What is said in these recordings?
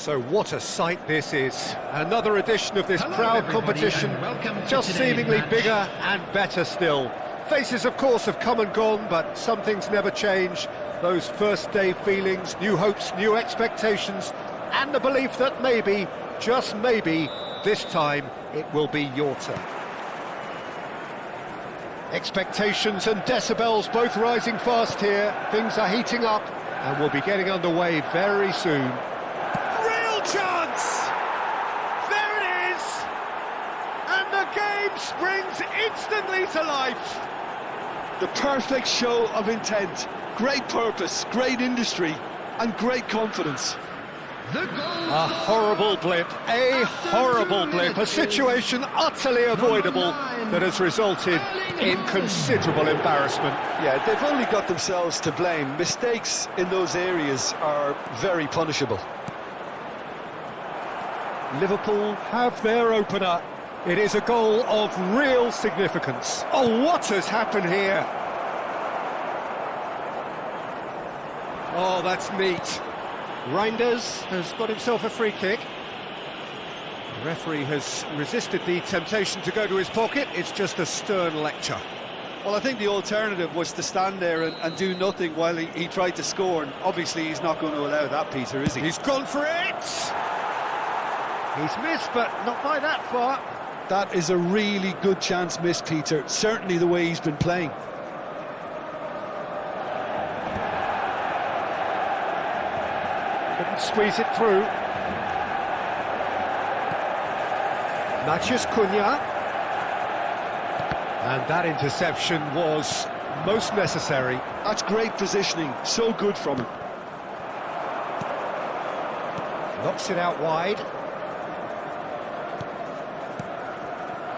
So what a sight this is. Another edition of this proud competition, just seemingly bigger and better still. Faces, of course, have come and gone, but some things never change. Those first day feelings, new hopes, new expectations, and the belief that maybe, just maybe, this time it will be your turn. Expectations and decibels both rising fast here. Things are heating up and we'll be getting underway very soon. Chance! There it is! And the game springs instantly to life. The perfect show of intent, great purpose, great industry, and great confidence. A horrible blip, a situation utterly avoidable that has resulted in considerable embarrassment. Yeah, they've only got themselves to blame. Mistakes in those areas are very punishable. Liverpool have their opener. It is a goal of real significance. Oh, what has happened here? Oh, that's neat. Reinders has got himself a free kick. The referee has resisted the temptation to go to his pocket. It's just a stern lecture. Well, I think the alternative was to stand there and do nothing while he tried to score, and obviously he's not going to allow that, Peter, is he? He's gone for it! He's missed, but not by that far. That is a really good chance missed, Peter. Certainly the way he's been playing. Couldn't squeeze it through. Matheus Cunha. And that interception was most necessary. That's great positioning. So good from him. Knocks it out wide.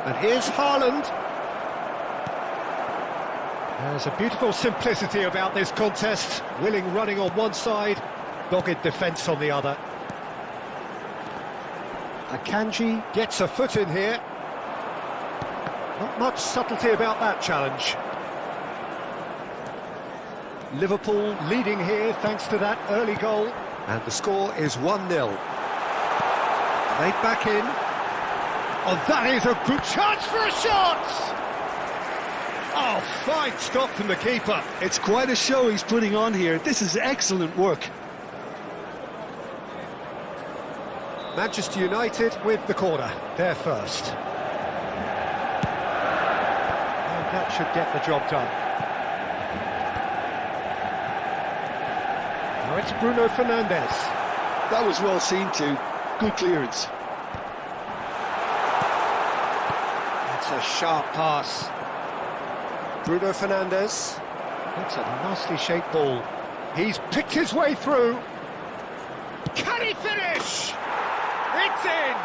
And here's Haaland. There's a beautiful simplicity about this contest. Willing running on one side, dogged defence on the other. Akanji gets a foot in here. Not much subtlety about that challenge. Liverpool leading here thanks to that early goal. And the score is 1-0. Played back in. Oh, that is a good chance for a shot! Oh, fine stop from the keeper. It's quite a show he's putting on here. This is excellent work. Manchester United with the corner, they're first. And that should get the job done. Now it's Bruno Fernandes. That was well seen too. Good clearance. It's a sharp pass. Bruno Fernandes. That's a nicely shaped ball. He's picked his way through. Can he finish? It's in!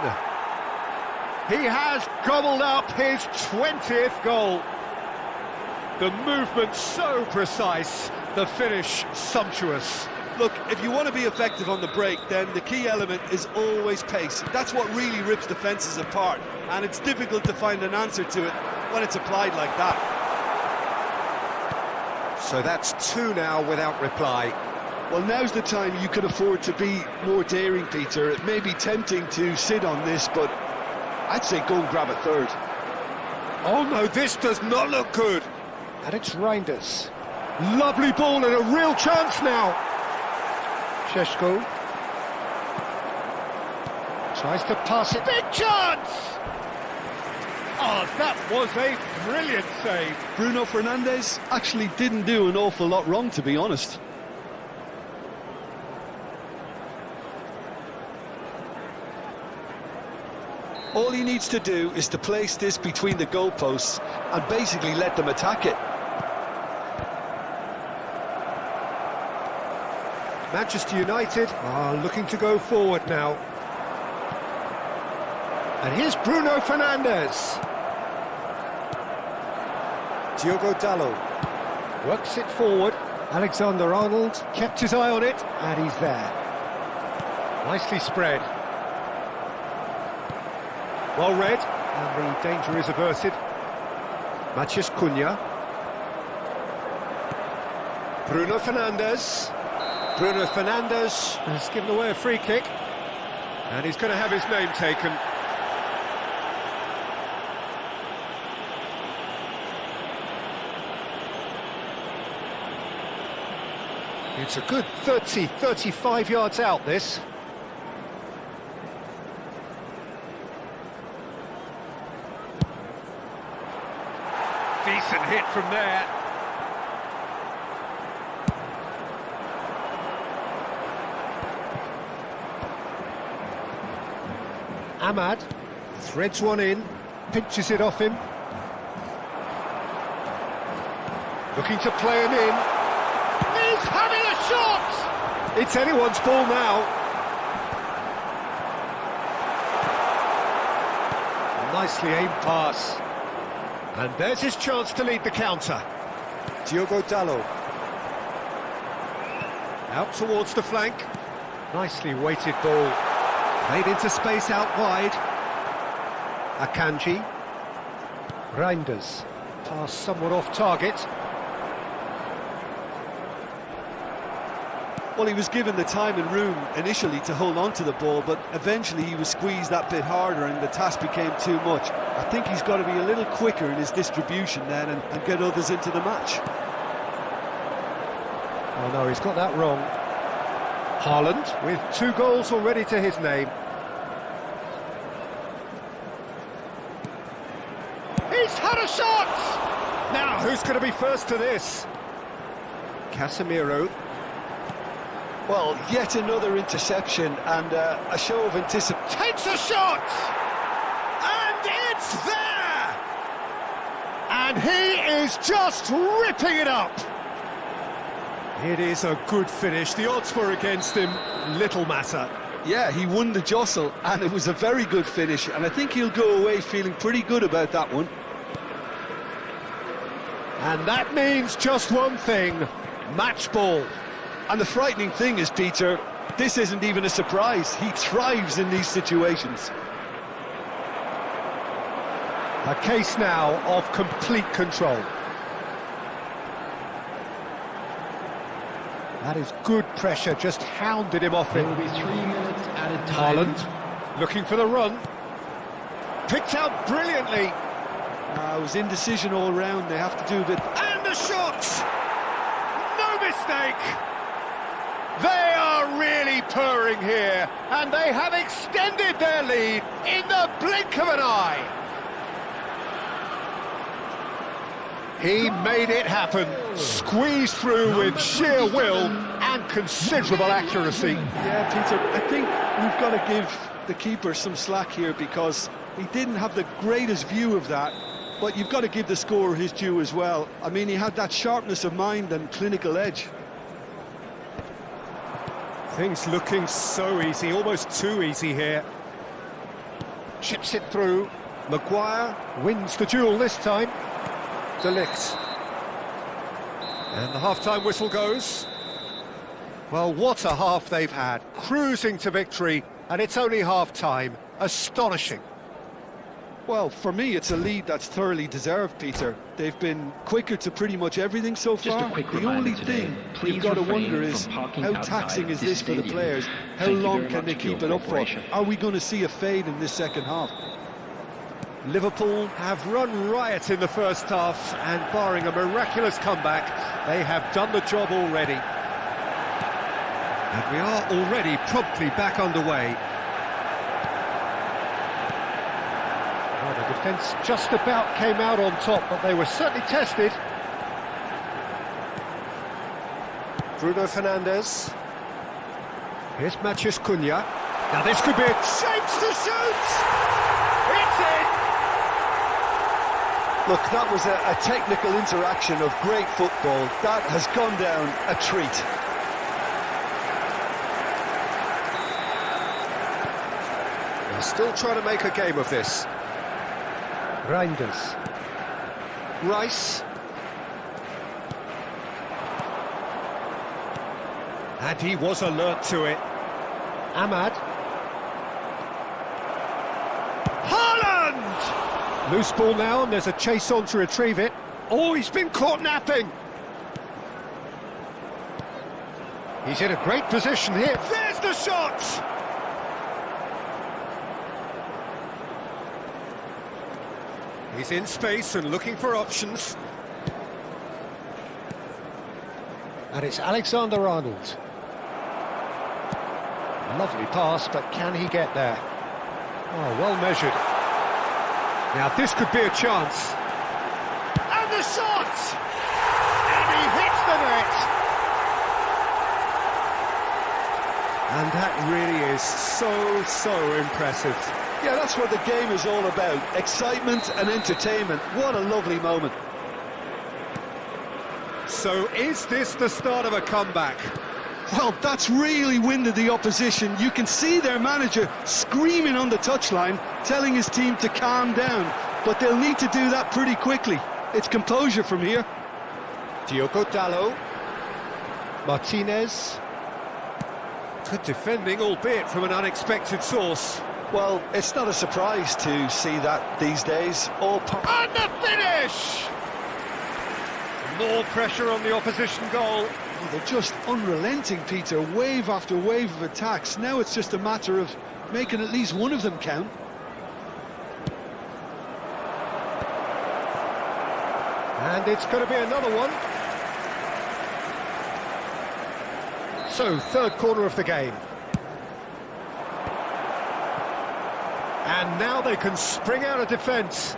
He has gobbled up his 20th goal. The movement so precise, the finish sumptuous. Look, if you want to be effective on the break, then the key element is always pace. That's what really rips defences apart, and it's difficult to find an answer to it when it's applied like that. So that's two now without reply. Well, now's the time you can afford to be more daring, Peter. It may be tempting to sit on this, but I'd say go and grab a third. Oh no, this does not look good. And it's Reinders. Lovely ball and a real chance now. Šeško tries to pass it. Big chance! Oh, that was a brilliant save. Bruno Fernandes actually didn't do an awful lot wrong, to be honest. All he needs to do is to place this between the goalposts and basically let them attack it. Manchester United are looking to go forward now. And here's Bruno Fernandes. Diogo Dalot works it forward. Alexander-Arnold kept his eye on it, and he's there. Nicely spread. Well read, and the danger is averted. Matheus Cunha. Bruno Fernandes. Bruno Fernandes has given away a free kick, and he's going to have his name taken. It's a good 35 yards out, this. Decent hit from there. Ahmad threads one in, pinches it off him. Looking to play him in. He's having a shot! It's anyone's ball now. Nicely aimed pass. And there's his chance to lead the counter. Diogo Dalot. Out towards the flank. Nicely weighted ball. Played into space out wide. Akanji. Reinders. Pass somewhat off target. Well, he was given the time and room initially to hold on to the ball, but eventually he was squeezed that bit harder and the task became too much. I think he's got to be a little quicker in his distribution then and get others into the match. Oh no, he's got that wrong. Haaland with 2 goals already to his name. He's had a shot! Now, who's going to be first to this? Casemiro. Well, yet another interception and a show of anticipation. Takes a shot! And it's there! And he is just ripping it up! It is a good finish. The odds were against him, little matter. Yeah, he won the jostle, and it was a very good finish, and I think he'll go away feeling pretty good about that one. And that means just one thing, match ball. And the frightening thing is, Peter, this isn't even a surprise. He thrives in these situations. A case now of complete control. That is good pressure, just hounded him off it. There will be 3 minutes at a time. Haaland looking for the run. Picked out brilliantly. It was indecision all round. They have to do a bit. And the shot! No mistake! They are really purring here, and they have extended their lead in the blink of an eye. He made it happen, squeezed through with sheer will and considerable accuracy. Yeah, Peter, I think we've got to give the keeper some slack here because he didn't have the greatest view of that, but you've got to give the scorer his due as well. I mean, he had that sharpness of mind and clinical edge. Things looking so easy, almost too easy here. Chips it through. Maguire wins the duel this time. De Ligt. And the half-time whistle goes. Well, what a half they've had. Cruising to victory, and it's only half-time. Astonishing. Well, for me, it's a lead that's thoroughly deserved, Peter. They've been quicker to pretty much everything so far. The only thing you've got to wonder is how taxing is this for the players? How long can they keep it up for? Are we going to see a fade in this second half? Liverpool have run riot in the first half, and barring a miraculous comeback, they have done the job already. And we are already promptly back underway. Well, the defence just about came out on top, but they were certainly tested. Bruno Fernandes. Here's Matheus Cunha. Now this could be a chance to shoot! It's in! Look, that was a technical interaction of great football. That has gone down a treat. They're still trying to make a game of this. Reinders. Rice. And he was alert to it. Ahmad. Haaland! Loose ball now, and there's a chase on to retrieve it. Oh, he's been caught napping. He's in a great position here. There's the shot! He's in space and looking for options. And it's Alexander-Arnold. Lovely pass, but can he get there? Oh, well measured. Now this could be a chance. And the shot! And he hits the net! And that really is so impressive. Yeah, that's what the game is all about. Excitement and entertainment. What a lovely moment. So is this the start of a comeback? Well, that's really winded the opposition. You can see their manager screaming on the touchline, telling his team to calm down. But they'll need to do that pretty quickly. It's composure from here. Diogo Dalot. Martinez. Good defending, albeit from an unexpected source. Well, it's not a surprise to see that these days. And the finish! More pressure on the opposition goal. Oh, they're just unrelenting, Peter. Wave after wave of attacks. Now it's just a matter of making at least one of them count. And it's going to be another one. So, third corner of the game. And now they can spring out of defence.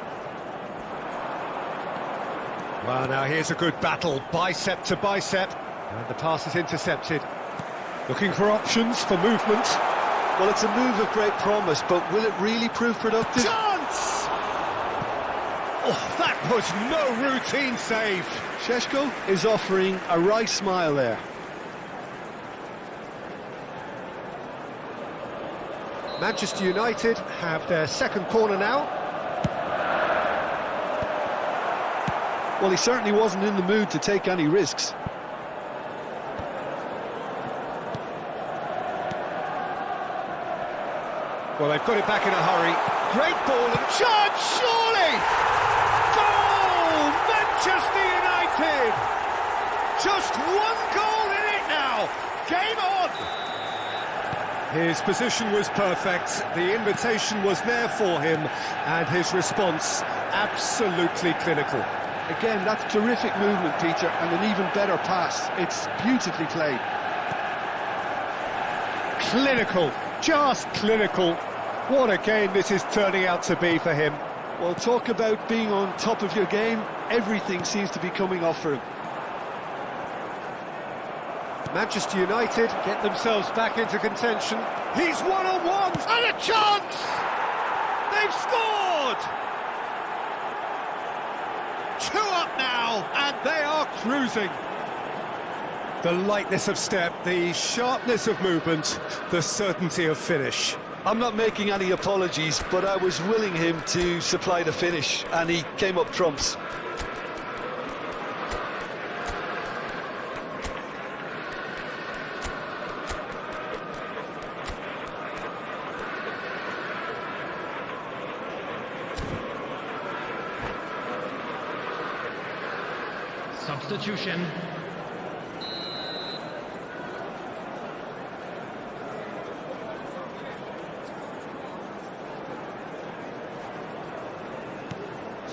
Well, now here's a good battle, bicep to bicep. And the pass is intercepted. Looking for options for movement. Well, it's a move of great promise, but will it really prove productive? Chance! Oh, that was no routine save. Šeško is offering a wry smile there. Manchester United have their second corner now. Well, he certainly wasn't in the mood to take any risks. Well, they've got it back in a hurry. Great ball and chance, surely! Goal! Manchester United! Just one goal in it now! Game on! His position was perfect, the invitation was there for him, and his response absolutely clinical. Again, that's terrific movement, Peter, and an even better pass. It's beautifully played. Clinical, just clinical. What a game this is turning out to be for him. Well, talk about being on top of your game. Everything seems to be coming off for him. Manchester United get themselves back into contention. He's one-on-one and a chance! They've scored! 2 up now, and they are cruising. The lightness of step, the sharpness of movement, the certainty of finish. I'm not making any apologies, but I was willing him to supply the finish, and he came up trumps. Substitution.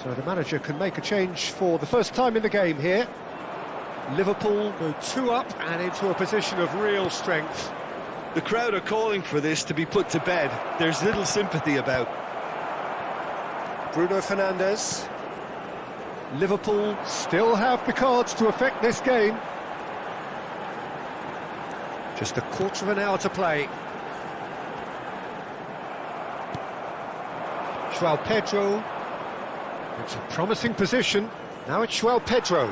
So the manager can make a change for the first time in the game here. Liverpool go 2 up and into a position of real strength. The crowd are calling for this to be put to bed. There's little sympathy about. Bruno Fernandes. Liverpool still have the cards to affect this game. Just a quarter of an hour to play. João Pedro. It's a promising position. Now it's João Pedro.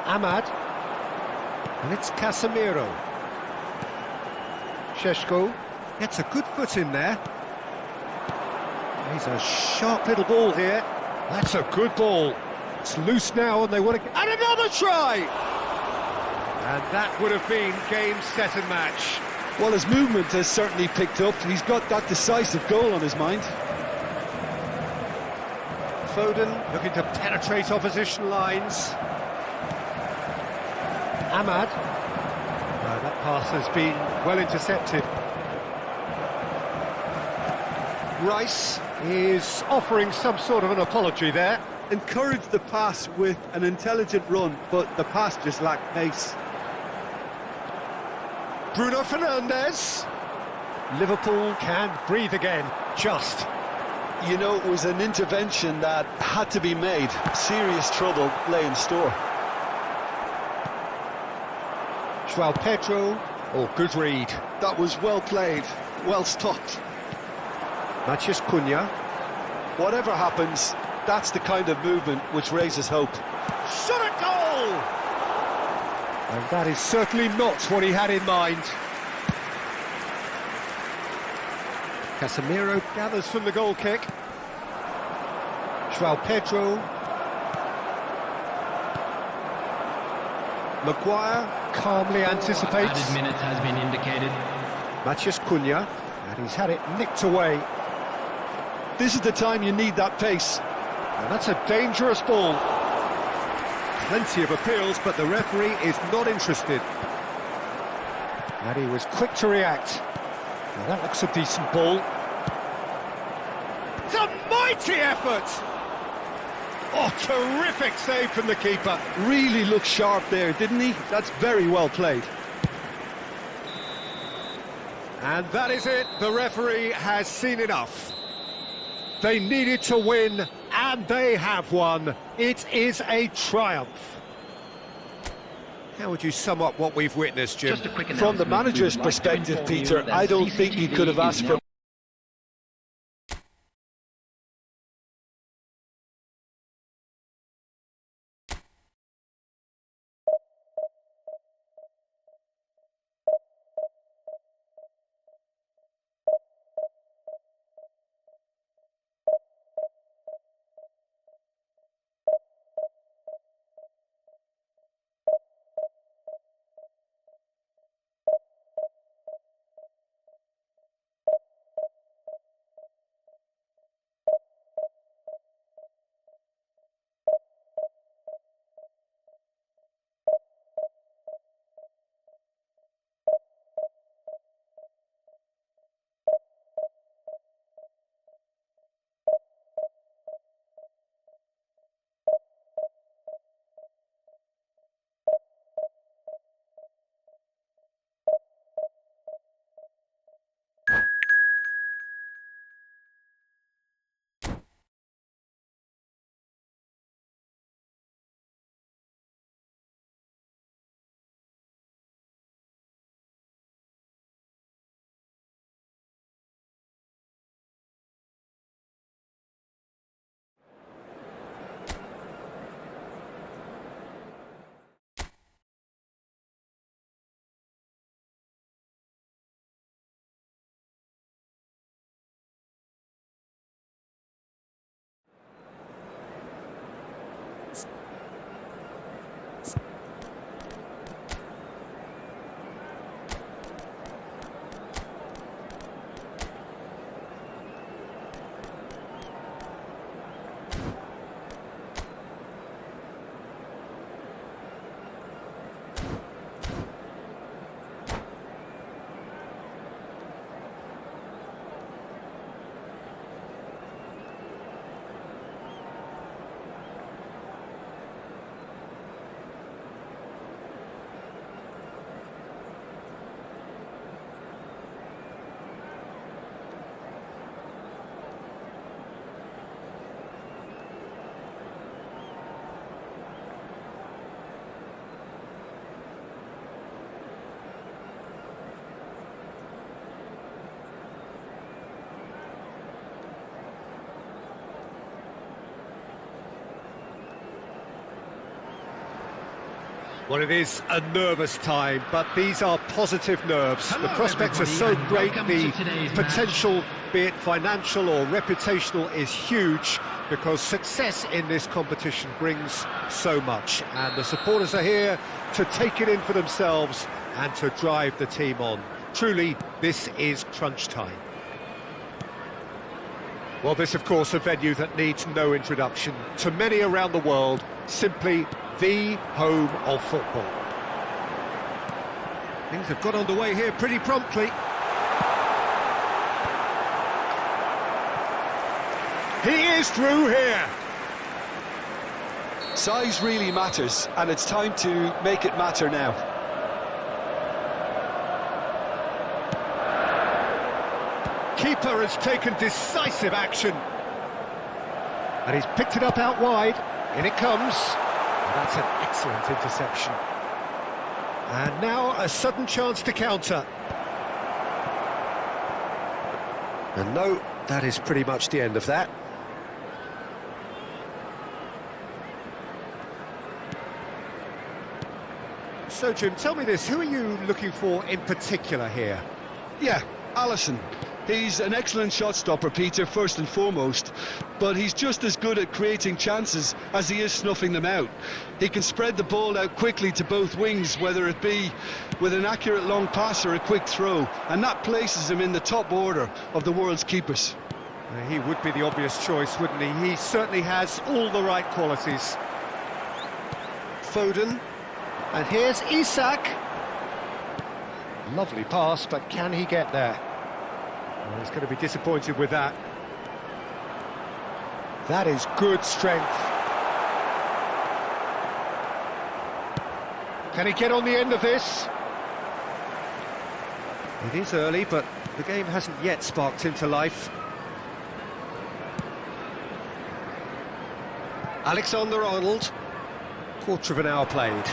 Ahmad. And it's Casemiro. Šeško gets a good foot in there. He's a sharp little ball here. That's a good ball. It's loose now and they want to... And another try! And that would have been game, set and match. Well, his movement has certainly picked up. He's got that decisive goal on his mind. Foden looking to penetrate opposition lines. Ahmad. That pass has been well intercepted. Rice is offering some sort of an apology there. Encouraged the pass with an intelligent run, but the pass just lacked pace. Bruno Fernandes. Liverpool can breathe again, just. You know, it was an intervention that had to be made. Serious trouble lay in store. João Pedro. Oh, good read. That was well played, well stopped. Matheus Cunha. Whatever happens, that's the kind of movement which raises hope. Shot a goal! And that is certainly not what he had in mind. Casemiro gathers from the goal kick. João Pedro. Maguire calmly anticipates. Added minutes has been indicated. Matheus Cunha, and he's had it nicked away. This is the time you need that pace. And that's a dangerous ball. Plenty of appeals, but the referee is not interested. And he was quick to react. Now that looks a decent ball. It's a mighty effort! Oh, terrific save from the keeper. Really looked sharp there, didn't he? That's very well played. And that is it. The referee has seen enough. They needed to win, and they have won. It is a triumph. How would you sum up what we've witnessed, Jim? Just a quick From the manager's perspective, Peter, I don't think he could have asked for Well, it is a nervous time, but these are positive nerves. Hello, the prospects are so everybody, great, and the welcome to today's potential, be it financial or reputational, is huge, because success in this competition brings so much. And the supporters are here to take it in for themselves and to drive the team on. Truly, this is crunch time. Well, this, of course, a venue that needs no introduction. To many around the world, simply the home of football. Things have got underway here pretty promptly. He is through here. Size really matters, and it's time to make it matter now. Keeper has taken decisive action. And he's picked it up out wide. In it comes. That's an excellent interception. And now a sudden chance to counter. And no, that is pretty much the end of that. So, Jim, tell me this, who are you looking for in particular here? Yeah, Alisson. He's an excellent shot stopper, Peter, first and foremost, but he's just as good at creating chances as he is snuffing them out. He can spread the ball out quickly to both wings, whether it be with an accurate long pass or a quick throw, and that places him in the top order of the world's keepers. He would be the obvious choice, wouldn't he? He certainly has all the right qualities. Foden, and here's Isak. Lovely pass, but can he get there? Well, he's going to be disappointed with that. That is good strength. Can he get on the end of this? It is early, but the game hasn't yet sparked into life. Alexander-Arnold. Quarter of an hour played.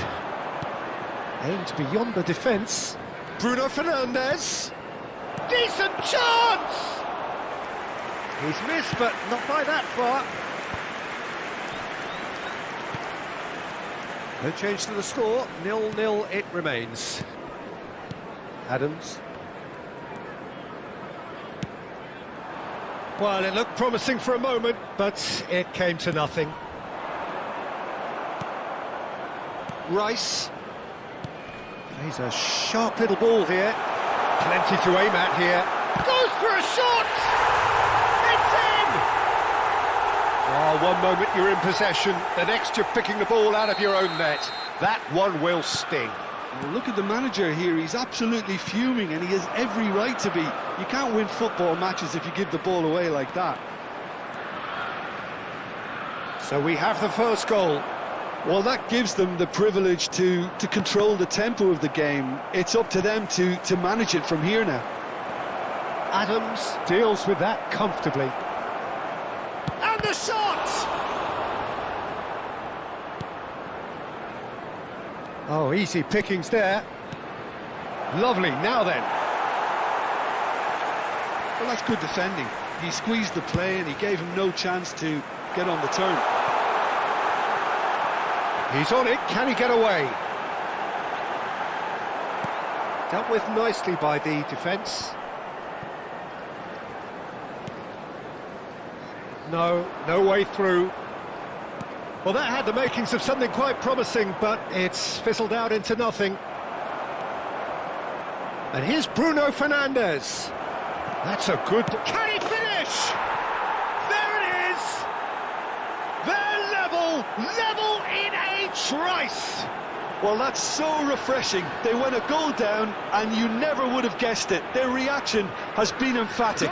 Aimed beyond the defence. Bruno Fernandes. Decent chance! He's missed, but not by that far. No change to the score, 0-0 it remains. Adams. Well, it looked promising for a moment, but it came to nothing. Rice. He's a sharp little ball here. Plenty to aim at here. Goes for a shot! It's in! Oh, one moment you're in possession, the next you're picking the ball out of your own net. That one will sting. Well, look at the manager here, he's absolutely fuming, and he has every right to be. You can't win football matches if you give the ball away like that. So we have the first goal. Well, that gives them the privilege to control the tempo of the game. It's up to them to manage it from here now. Adams deals with that comfortably. And the shot! Oh, easy pickings there. Lovely, now then. Well, that's good defending. He squeezed the play and he gave him no chance to get on the turn. He's on it, can he get away? Dealt with nicely by the defence. No way through. Well, that had the makings of something quite promising, but it's fizzled out into nothing. And here's Bruno Fernandes. That's a good... Can he finish? There it is! They're level in a trice! Well, that's so refreshing. They went a goal down and you never would have guessed it. Their reaction has been emphatic.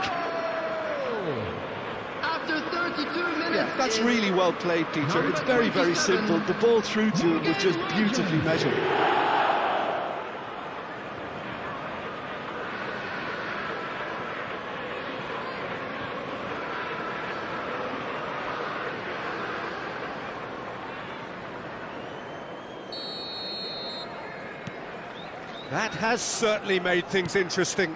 After 32 minutes... Yeah, that's really well played, Peter. It's very, very simple. The ball through to him was just beautifully measured. That has certainly made things interesting.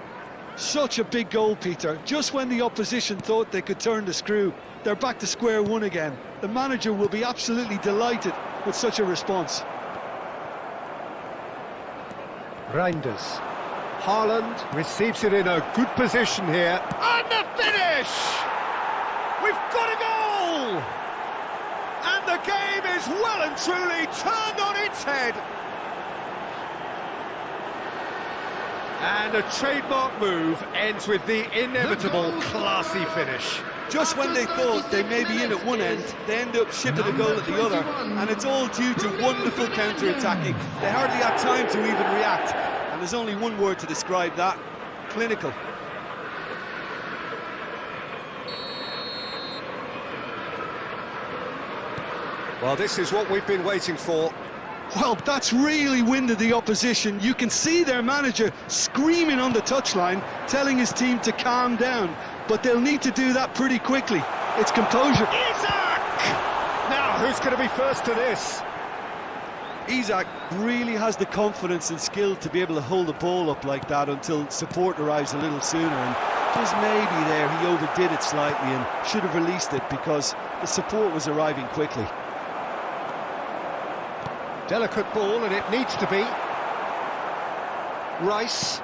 Such a big goal, Peter. Just when the opposition thought they could turn the screw, they're back to square one again. The manager will be absolutely delighted with such a response. Reinders. Haaland receives it in a good position here. And the finish! We've got a goal! And the game is well and truly turned on its head. And a trademark move ends with the inevitable classy finish. Just when they thought they may be in at one end, they end up shipping a goal at the other, and it's all due to wonderful counter-attacking. They hardly had time to even react, and there's only one word to describe that: clinical. Well, this is what we've been waiting for. Well, that's really winded the opposition. You can see their manager screaming on the touchline, telling his team to calm down, but they'll need to do that pretty quickly. It's composure. Isak! Now, who's going to be first to this? Isak really has the confidence and skill to be able to hold the ball up like that until support arrives a little sooner, and just maybe there he overdid it slightly and should have released it because the support was arriving quickly. Delicate ball, and it needs to be. Rice.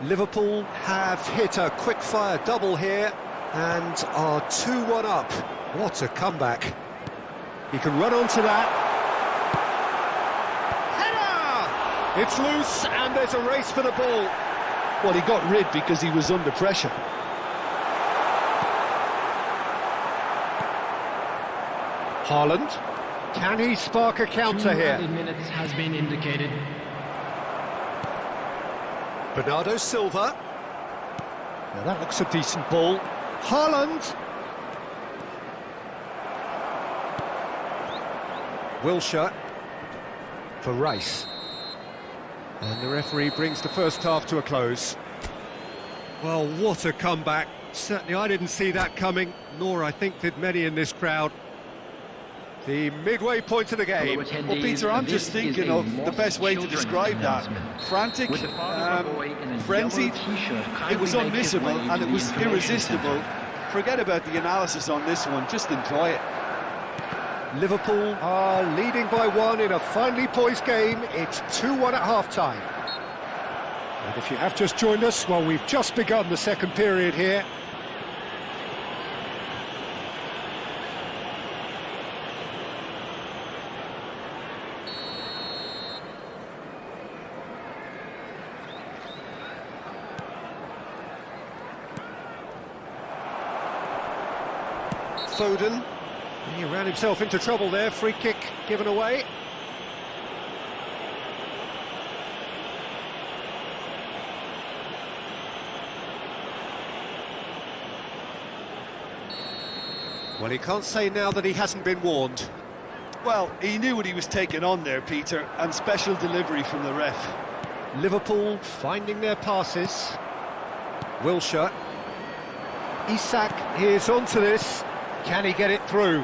Liverpool have hit a quick-fire double here and are 2-1 up. What a comeback. He can run onto that. Header! It's loose, and there's a race for the ball. Well, he got rid because he was under pressure. Haaland. Can he spark a counter here? 2 minutes has been indicated. Bernardo Silva. Now that looks a decent ball. Haaland. Wilshere for Rice. And the referee brings the first half to a close. Well, what a comeback. Certainly I didn't see that coming, nor I think did many in this crowd. The midway point of the game. Well, Peter, I'm just thinking of the best way to describe that. Frantic, frenzied, it was unmissable and it was irresistible. Forget about the analysis on this one, just enjoy it. Liverpool are leading by 1 in a finely poised game. It's 2-1 at half-time. And if you have just joined us, well, we've just begun the second period here. Foden, he ran himself into trouble there, free kick given away. Well, he can't say now that he hasn't been warned. Well, he knew what he was taking on there, Peter, and special delivery from the ref. Liverpool finding their passes. Wilshere. Isak is onto this. Can he get it through?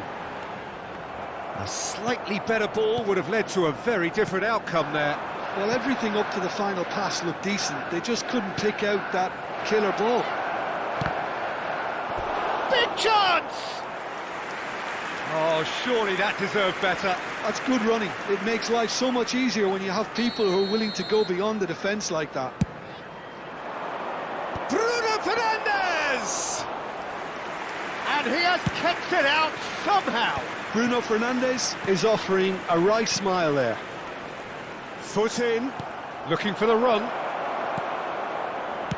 A slightly better ball would have led to a very different outcome there. Well, everything up to the final pass looked decent. They just couldn't pick out that killer ball. Big chance! Oh, surely that deserved better. That's good running. It makes life so much easier when you have people who are willing to go beyond the defence like that. Bruno Fernandes! And he has kept it out somehow. Bruno Fernandes is offering a right smile there. Foot in, looking for the run.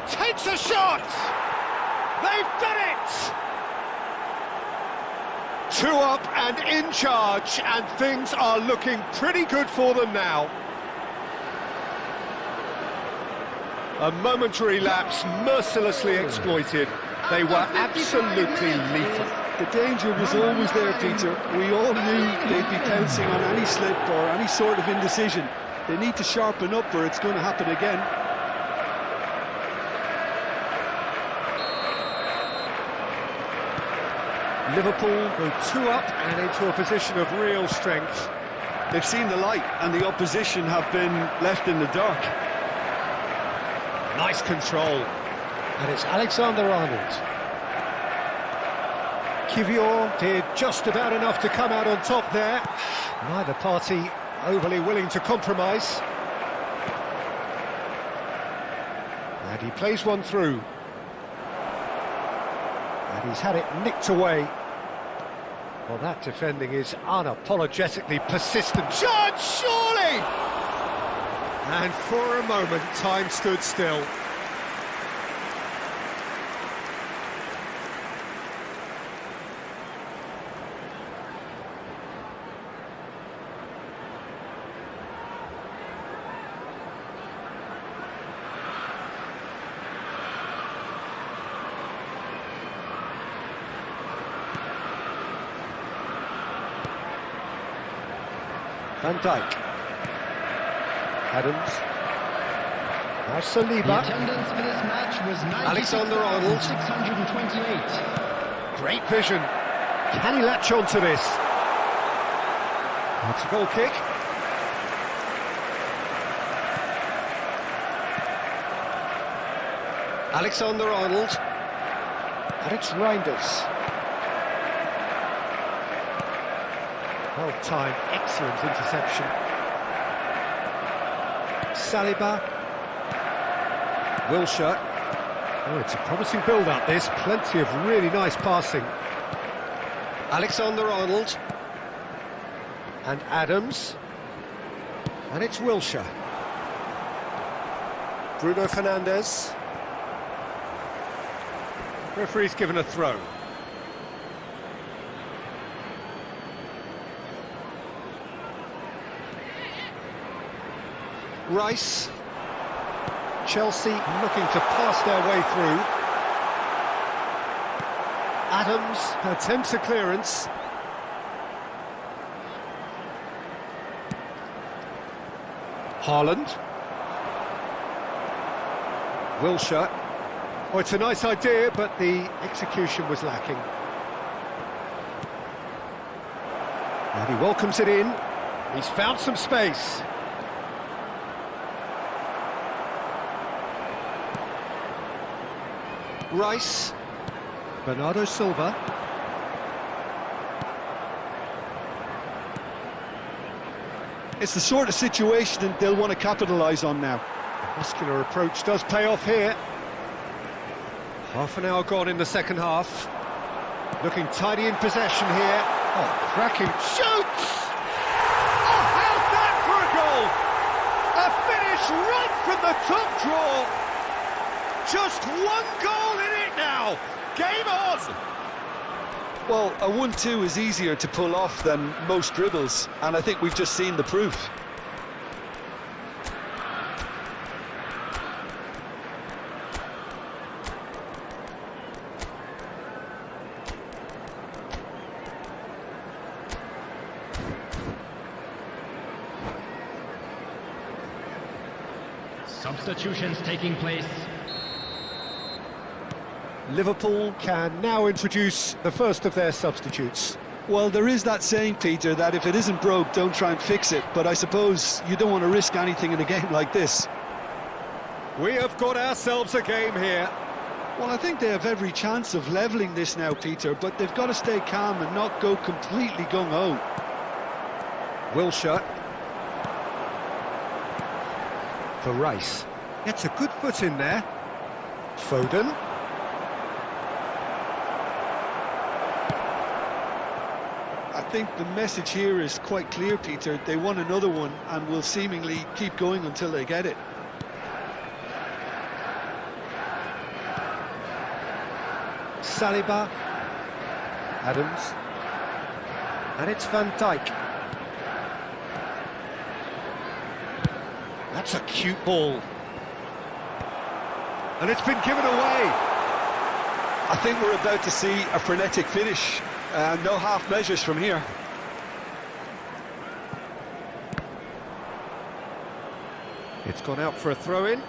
Takes a shot! They've done it! 2 up and in charge, and things are looking pretty good for them now. A momentary lapse mercilessly exploited. They were absolutely lethal. The danger was always there, Peter. We all knew they'd be pouncing on any slip or any sort of indecision. They need to sharpen up or it's going to happen again. Liverpool go 2 up and into a position of real strength. They've seen the light and the opposition have been left in the dark. Nice control. And it's Alexander-Arnold. Kivior did just about enough to come out on top there. Neither party overly willing to compromise. And he plays one through. And he's had it nicked away. Well, that defending is unapologetically persistent. Chance, surely! And for a moment, time stood still. Van Dijk. Adams. Now The Saliba. attendance for this match was Alexander-Arnold. 96,628. Great vision. Can he latch on to this? That's a goal kick. Alexander-Arnold. And it's Reinders. Well timed, excellent interception. Saliba. Wilshere. Oh, it's a promising build-up, this. Plenty of really nice passing. Alexander-Arnold. And Adams. And it's Wilshere. Bruno Fernandes. Referee's given a throw. Rice. Chelsea looking to pass their way through. Adams attempts a clearance. Haaland. Wilshere. Oh, it's a nice idea, but the execution was lacking. And he welcomes it in. He's found some space. Rice. Bernardo Silva. It's the sort of situation that they'll want to capitalise on now. The muscular approach does pay off here. Half an hour gone in the second half. Looking tidy in possession here. Oh, cracking. Shoots! Oh, how's that for a goal? A finish right from the top draw. Just one goal in it now. Game on! Well, a 1-2 is easier to pull off than most dribbles, and I think we've just seen the proof. Substitutions taking place. Liverpool can now introduce the first of their substitutes. Well, there is that saying, Peter, that if it isn't broke, don't try and fix it. But I suppose you don't want to risk anything in a game like this. We have got ourselves a game here. Well, I think they have every chance of levelling this now, Peter, but they've got to stay calm and not go completely gung-ho. Wilshere. For Rice. Gets a good foot in there. Foden. I think the message here is quite clear, Peter. They want another one and will seemingly keep going until they get it. Saliba. Adams. And it's Van Dijk. That's a cute ball. And it's been given away. I think we're about to see a frenetic finish. No half measures from here. It's gone out for a throw-in.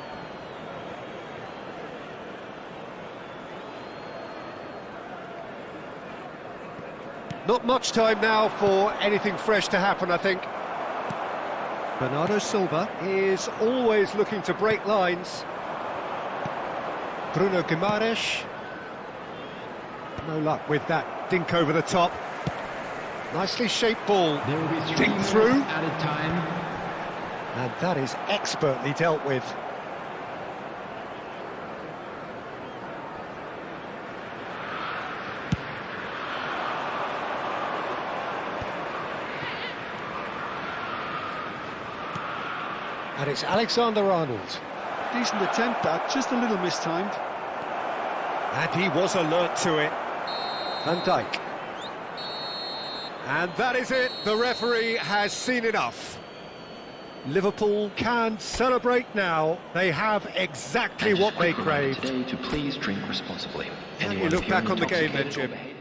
Not much time now for anything fresh to happen, I think. Bernardo Silva is always looking to break lines. Bruno Guimaraes. No luck with that dink over the top. Nicely shaped ball, There will be 3 kicked minutes through, added time. and that is expertly dealt with. And it's Alexander-Arnold. Decent attempt, that, just a little mistimed. And he was alert to it. Van Dijk. And that is it. The referee has seen enough. Liverpool can celebrate now. They have exactly what they craved. Today to please drink responsibly. How do you Anyone look back on the game then, intoxicated Jim? or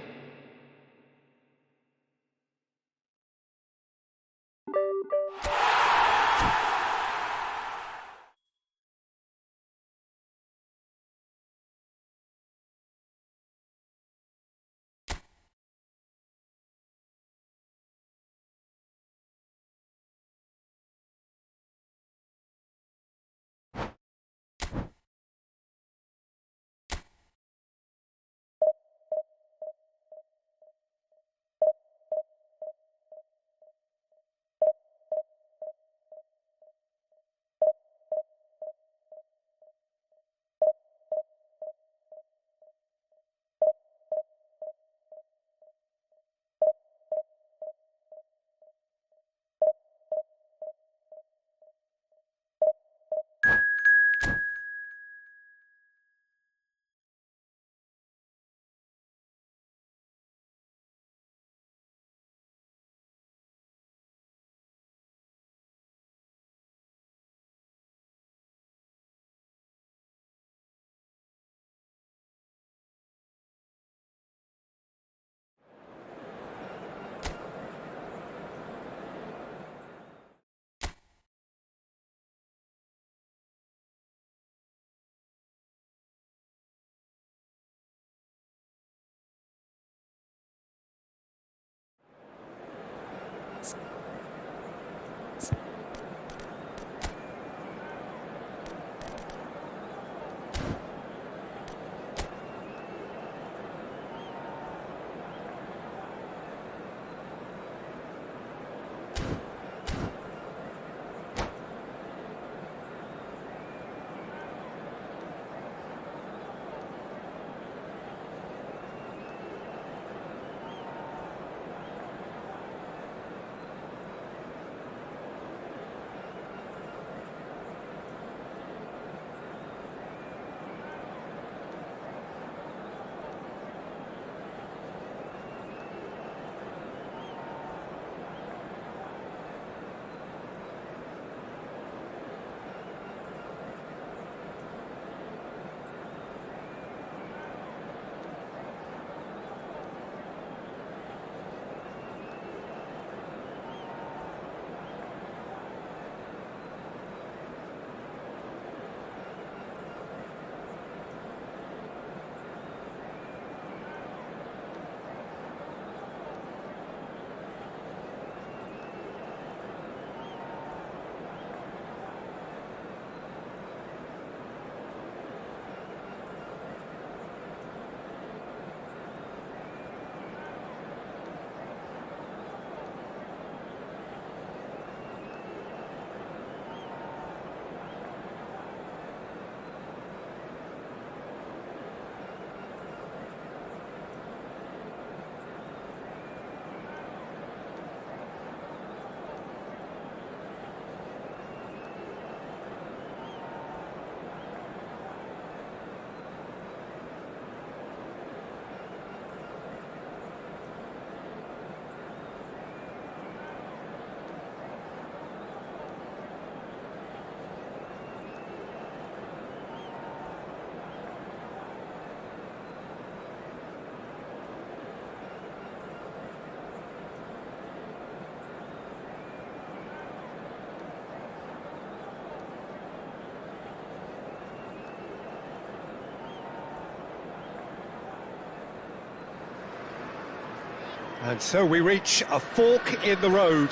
And so we reach a fork in the road.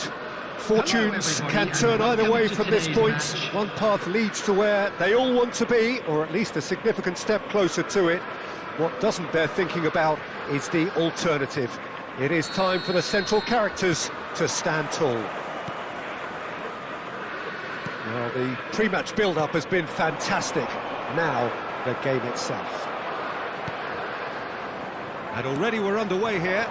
Fortunes can turn either way from this point. One path leads to where they all want to be, or at least a significant step closer to it. What doesn't bear thinking about is the alternative. It is time for the central characters to stand tall. Well, the pre-match build-up has been fantastic. Now, the game itself. And already we're underway here.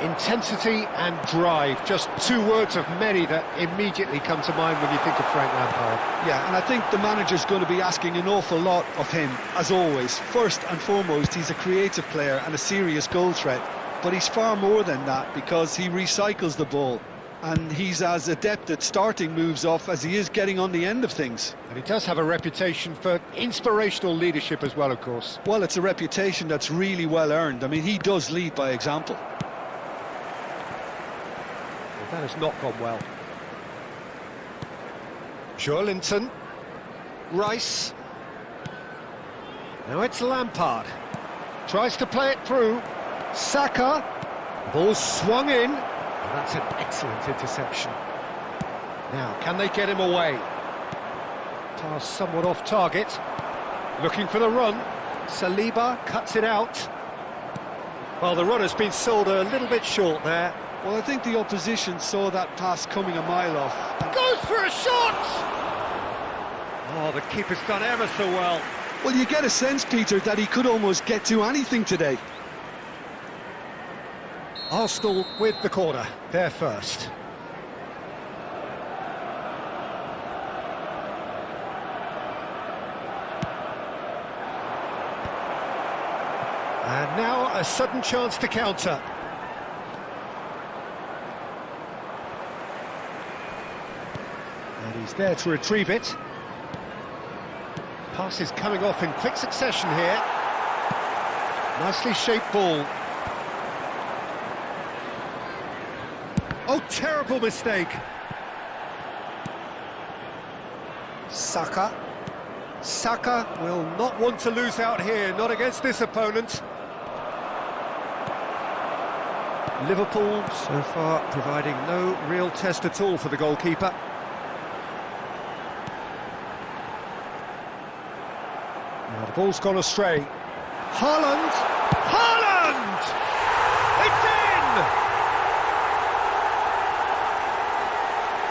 Intensity and drive, just two words of many that immediately come to mind when you think of Frank Lampard. Yeah, and I think the manager's going to be asking an awful lot of him, as always. First and foremost, he's a creative player and a serious goal threat. But he's far more than that, because he recycles the ball. And he's as adept at starting moves off as he is getting on the end of things. And he does have a reputation for inspirational leadership as well, of course. Well, it's a reputation that's really well earned. I mean, he does lead by example. Well, that has not gone well. Joelinton. Rice. Now it's Lampard. Tries to play it through. Saka. Ball swung in. And that's an excellent interception. Now, can they get him away? Pass somewhat off target. Looking for the run. Saliba cuts it out. Well, the run has been sold a little bit short there. Well, I think the opposition saw that pass coming a mile off. Goes for a shot! Oh, the keeper's done ever so well. Well, you get a sense, Peter, that he could almost get to anything today. Arsenal with the corner, they're first. And now a sudden chance to counter. And he's there to retrieve it. Pass is coming off in quick succession here. Nicely shaped ball. Oh, terrible mistake. Saka. Saka will not want to lose out here, not against this opponent. Liverpool so far providing no real test at all for the goalkeeper. Now the ball's gone astray. Haaland! Haaland! It's in!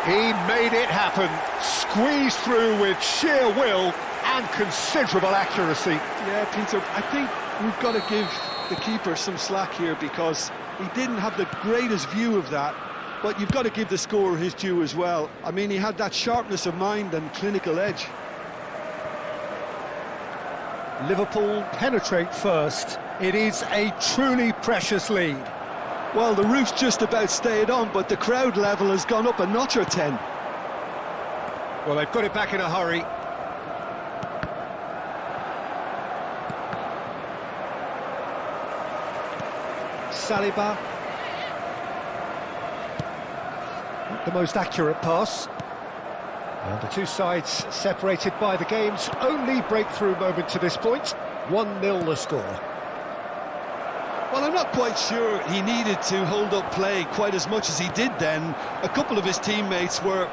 He made it happen, squeezed through with sheer will and considerable accuracy. Yeah, Peter, I think we've got to give the keeper some slack here, because he didn't have the greatest view of that, but you've got to give the scorer his due as well. I mean, he had that sharpness of mind and clinical edge. Liverpool penetrate first. It is a truly precious lead. Well, the roof's just about stayed on, but the crowd level has gone up a notch or 10. Well, they've got it back in a hurry. Saliba. Not the most accurate pass. And the two sides separated by the game's only breakthrough moment to this point. 1-0 the score. Well, I'm not quite sure he needed to hold up play quite as much as he did then. A couple of his teammates were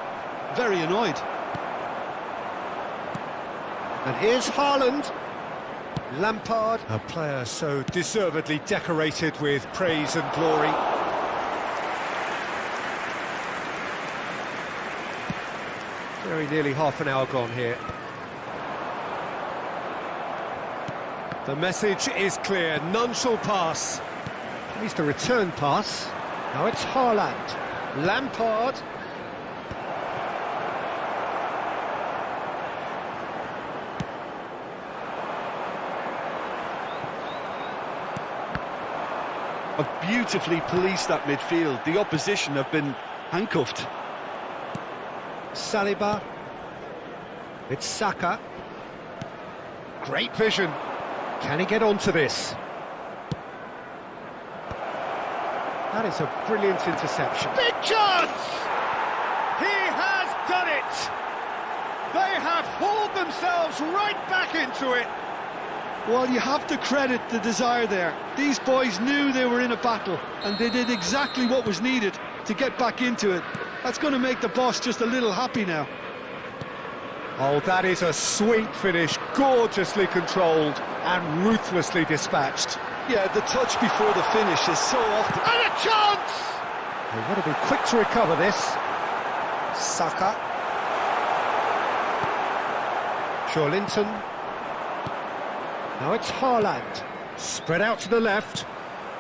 very annoyed. And here's Haaland. Lampard, a player so deservedly decorated with praise and glory. Very nearly half an hour gone here. The message is clear, none shall pass. Plays the return pass. Now it's Haaland. Lampard. Have beautifully policed that midfield. The opposition have been handcuffed. Saliba. It's Saka. Great vision. Can he get onto this? That is a brilliant interception. Big chance! He has done it! They have hauled themselves right back into it. Well, you have to credit the desire there. These boys knew they were in a battle, and they did exactly what was needed to get back into it. That's going to make the boss just a little happy now. Oh, that is a sweet finish, gorgeously controlled and ruthlessly dispatched. Yeah, the touch before the finish is so often... And a chance! They've got to be quick to recover this. Saka. Linton. Now it's Haaland. Spread out to the left.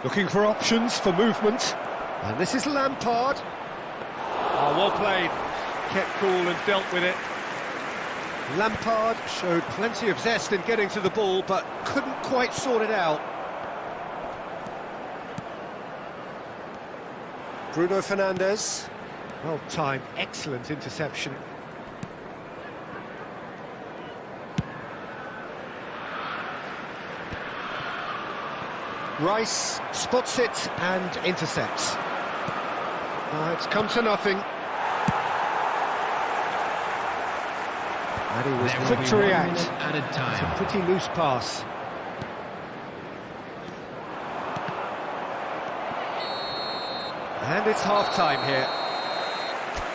Looking for options for movement. And this is Lampard. Oh, well played. Kept cool and dealt with it. Lampard showed plenty of zest in getting to the ball, but couldn't quite sort it out. Bruno Fernandes. Well timed, excellent interception. Rice spots it and intercepts. It's come to nothing. And he was quick to react. It's a pretty loose pass. And it's half-time here.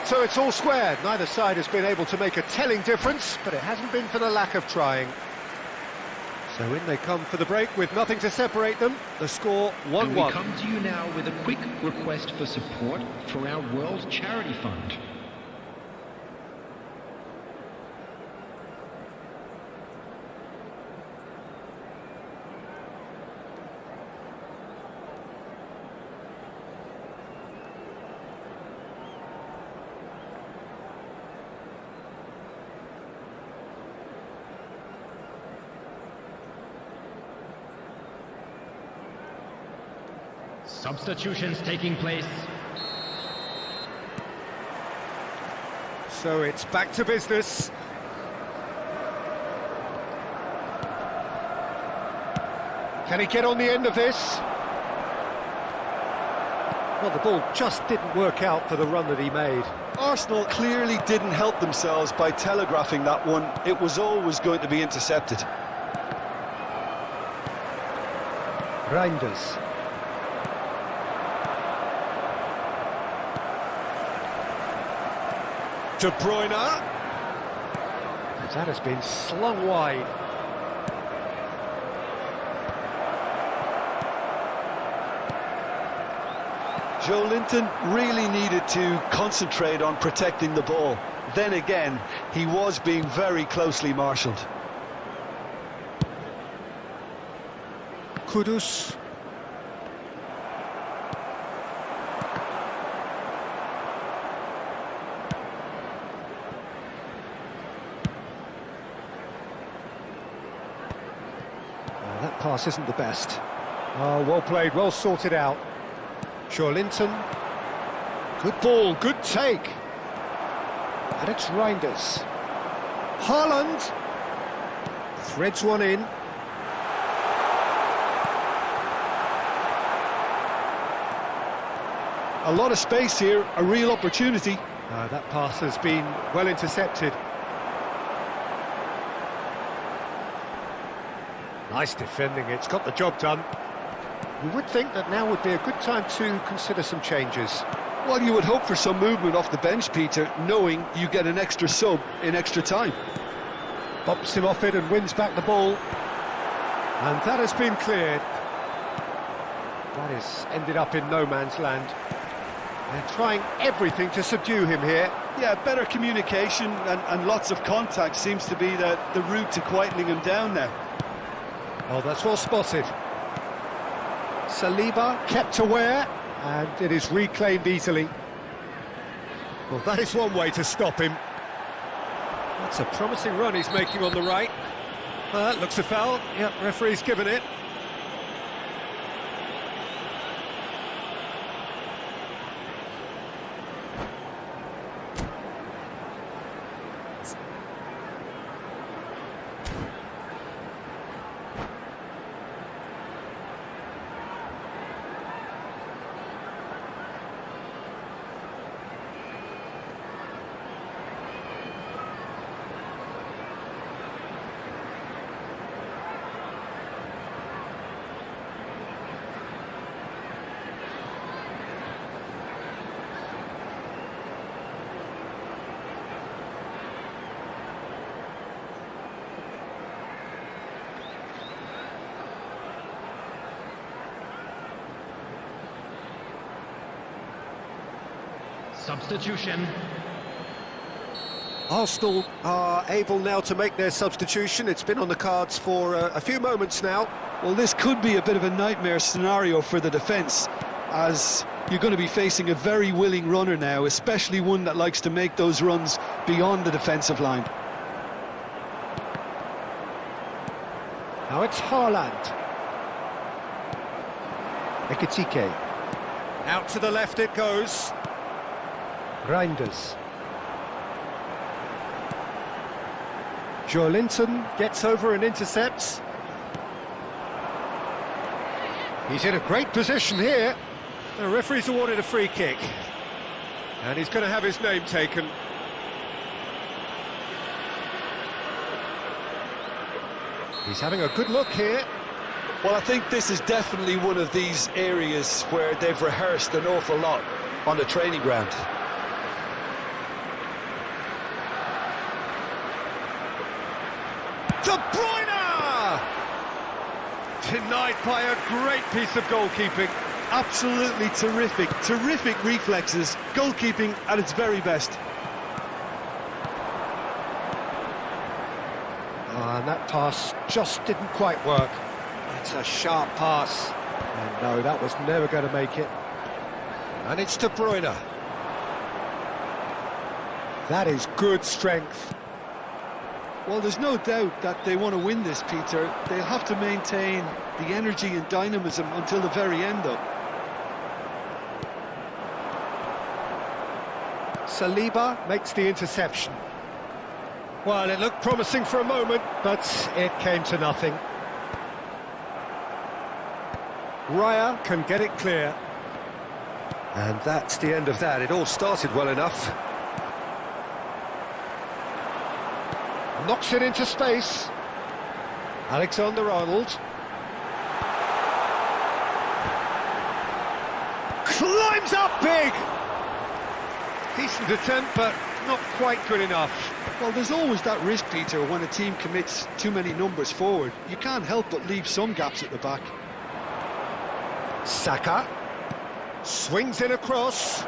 So it's all squared. Neither side has been able to make a telling difference, but it hasn't been for the lack of trying. So in they come for the break with nothing to separate them. The score 1-1. And we come to you now with a quick request for support for our World Charity Fund. Substitutions taking place. So it's back to business. Can he get on the end of this? Well, the ball just didn't work out for the run that he made. Arsenal clearly didn't help themselves by telegraphing that one. It was always going to be intercepted. Reinders. De Bruyne. That has been slung wide. Linton really needed to concentrate on protecting the ball. Then again, he was being very closely marshalled. Kudus. That pass isn't the best. Oh, well played, well sorted out. Linton. Good ball, good take. And it's Reinders. Haaland. Threads one in. A lot of space here, a real opportunity. That pass has been well intercepted. Nice defending, it's got the job done. You would think that now would be a good time to consider some changes. Well, you would hope for some movement off the bench, Peter, knowing you get an extra sub in extra time. Bumps him off it and wins back the ball. And that has been cleared. That has ended up in no man's land. They're trying everything to subdue him here. Yeah, better communication and lots of contact seems to be the route to quietening him down now. Oh, that's well spotted. Saliba kept aware, and it is reclaimed easily. Well, that is one way to stop him. That's a promising run he's making on the right. That looks a foul. Yep, referee's given it. Substitution. Arsenal are able now to make their substitution. It's been on the cards for a few moments now. Well, this could be a bit of a nightmare scenario for the defence, as you're going to be facing a very willing runner now, especially one that likes to make those runs beyond the defensive line. Now it's Haaland. Ekitike. Out to the left it goes. Reinders. Joelinton gets over and intercepts. He's in a great position here. The referee's awarded a free kick. And he's going to have his name taken. He's having a good look here. Well, I think this is definitely one of these areas where they've rehearsed an awful lot on the training ground. De Bruyne! Denied by a great piece of goalkeeping. Absolutely terrific reflexes, goalkeeping at its very best. And that pass just didn't quite work. It's a sharp pass. And no, that was never going to make it. And it's De Bruyne. That is good strength. Well, there's no doubt that they want to win this, Peter. They'll have to maintain the energy and dynamism until the very end, though. Saliba makes the interception. Well, it looked promising for a moment, but it came to nothing. Raya can get it clear. And that's the end of that. It all started well enough. Knocks it into space. Alexander-Arnold. Climbs up big! Decent attempt, but not quite good enough. Well, there's always that risk, Peter, when a team commits too many numbers forward. You can't help but leave some gaps at the back. Saka swings in across.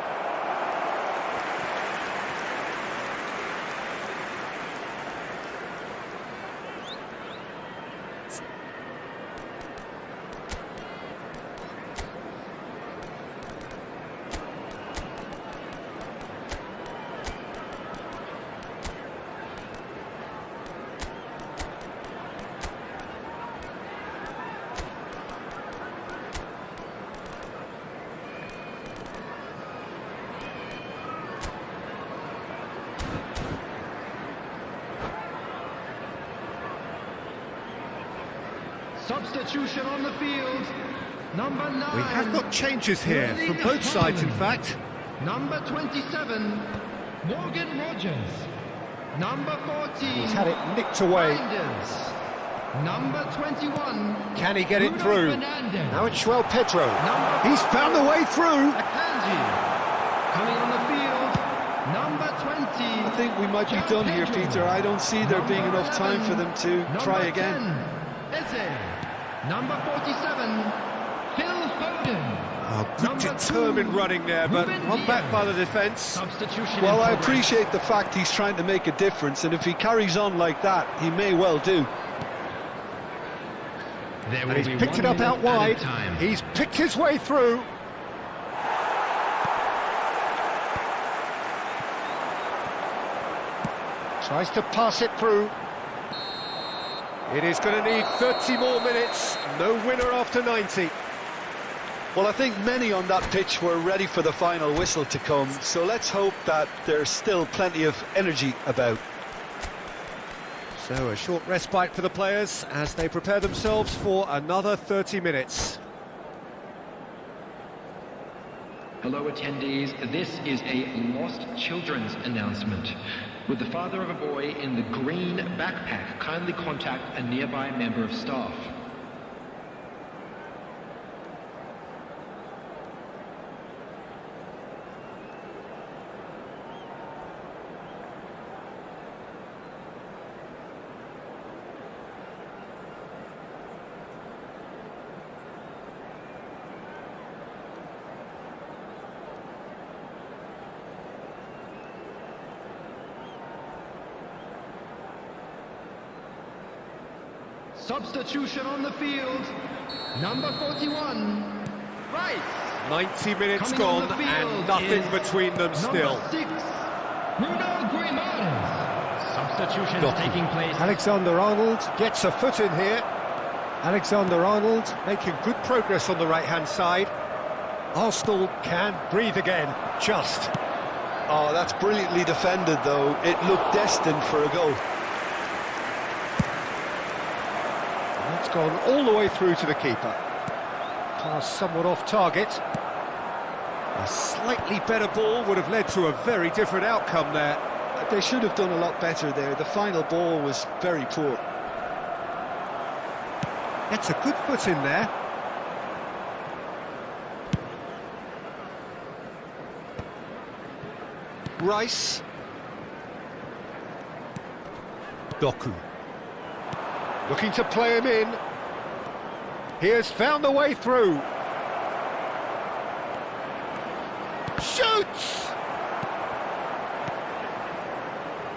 Substitution on the field. Number 9. We have got changes here from both sides, in fact. Number 27, Morgan Rogers. Number 14, He's had it nicked away. Reinders. Number 21, Can he get it Bruno through? Fernandes. Now it's João Pedro. Number He's found a way through. Akanji. Coming on the field, number 20. I think we might be João done here, Pedro. Peter. I don't see there being enough time for them to try again. Eze. Number 47, Phil Foden. Oh, good Number determined 2, running there, but Ruben one back Dias. by the defence. Substitution. Well, in I progress. appreciate the fact he's trying to make a difference, and if he carries on like that, he may well do. There And will he's be picked 1 it up minute out wide. added time. He's picked his way through. Tries to pass it through. It is going to need 30 more minutes. No winner after 90. Well, I think many on that pitch were ready for the final whistle to come, so let's hope that there's still plenty of energy about. So a short respite for the players as they prepare themselves for another 30 minutes. Hello attendees, this is a lost children's announcement. With the father of a boy in the green backpack, kindly contact a nearby member of staff. Substitution on the field. Number 41, Rice. 90 minutes Coming on gone the field and nothing is between them still. Number 6, Bruno Grimaldes. Substitution Doku. taking place. Alexander-Arnold gets a foot in here. Alexander-Arnold making good progress on the right-hand side. Arsenal can breathe again, just. Oh, that's brilliantly defended, though. It looked destined for a goal. That's gone all the way through to the keeper. Pass somewhat off target. A slightly better ball would have led to a very different outcome there. They should have done a lot better there. The final ball was very poor. Gets a good foot in there. Rice. Doku. Looking to play him in. He has found the way through. Shoots!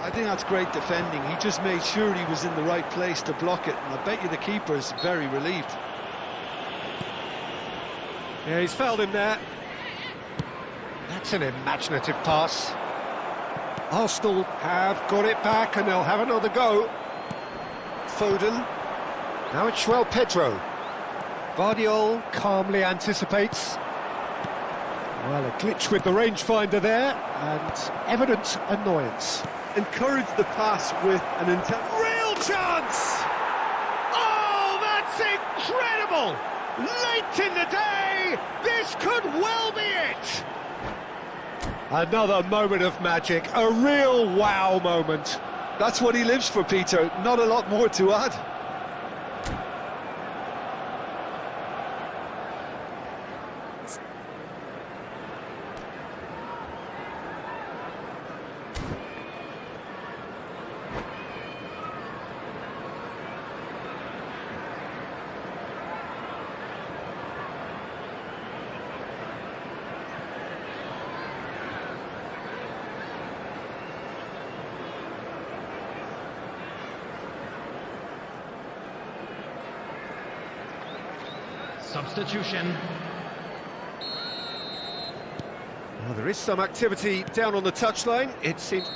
I think that's great defending. He just made sure he was in the right place to block it, and I bet you the keeper's very relieved. Yeah, he's fouled him there. That's an imaginative pass. Arsenal have got it back and they'll have another go. Foden. Now it's João Pedro. Guardiola calmly anticipates. Well, a glitch with the rangefinder there and evident annoyance. Encourage the pass with an Real chance! Oh, that's incredible! Late in the day, this could well be it! Another moment of magic, a real wow moment. That's what he lives for, Peter. Not a lot more to add. Substitution. Well, there is some activity down on the touchline, it seems.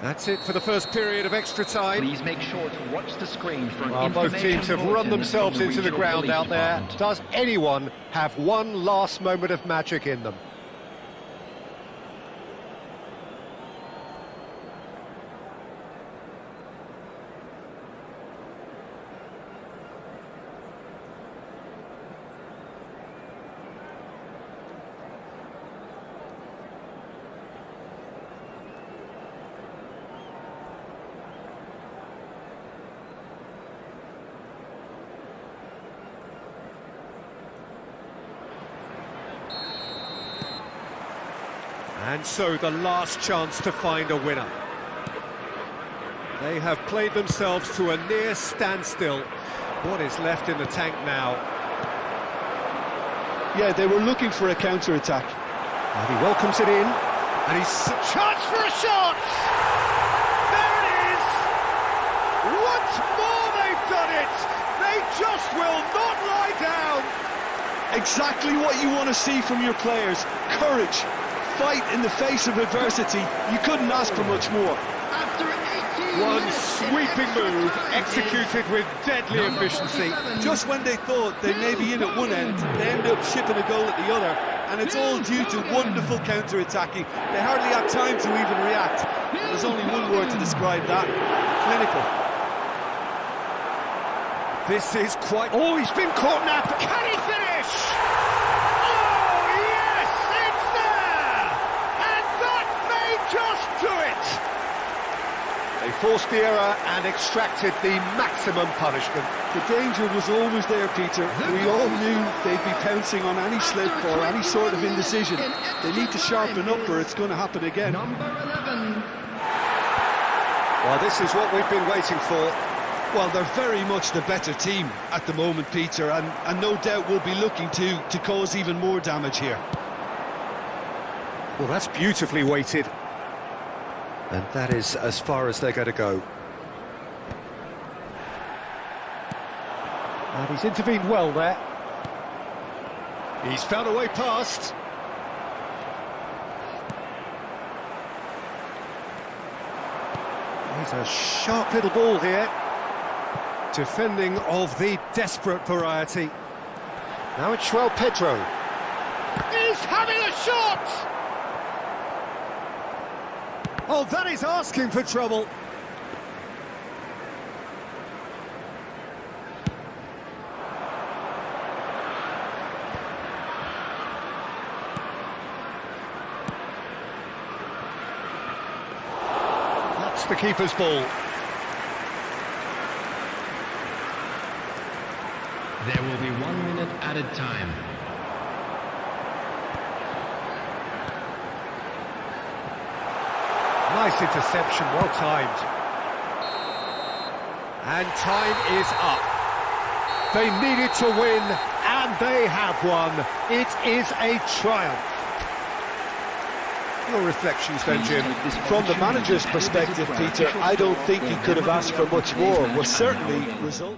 That's it for the first period of extra time. Please make sure to watch the screen for an Well, both teams have run themselves into the ground out there. Does anyone have one last moment of magic in them? And so the last chance to find a winner. They have played themselves to a near standstill. What is left in the tank now? Yeah, they were looking for a counter-attack. And he welcomes it in. And he's... Chance for a shot! There it is! Once more they've done it! They just will not lie down! Exactly what you want to see from your players. Courage. Fight in the face of adversity. You couldn't ask for much more. After 18 One minutes, sweeping move, executed with deadly efficiency. Just when they thought they may be in at one end, they end up shipping a goal at the other, and it's all due to wonderful counter-attacking. They hardly had time to even react. There's only one word to describe that: clinical. This is quite... Oh, he's been caught now. Can he finish? Oh, yes, it's there! And that may just do it! They forced the error and extracted the maximum punishment. The danger was always there, Peter. We all knew they'd be pouncing on any slip or any sort of indecision. They need to sharpen up or it's going to happen again. Number 11. Well, this is what we've been waiting for. Well, they're very much the better team at the moment, Peter, and no doubt will be looking to cause even more damage here. Well, that's beautifully weighted. And that is as far as they're going to go. And he's intervened well there. He's found a way past. He's a sharp little ball here. Defending of the desperate variety. Now it's Pedro. He's having a shot! Oh, that is asking for trouble. That's the keeper's ball. There will be 1 minute added time. Nice interception, well timed. And time is up. They needed to win, and they have won. It is a triumph. Your reflections then, Jim? From the manager's perspective, Peter, I don't think he could have asked for much more. Well, certainly result.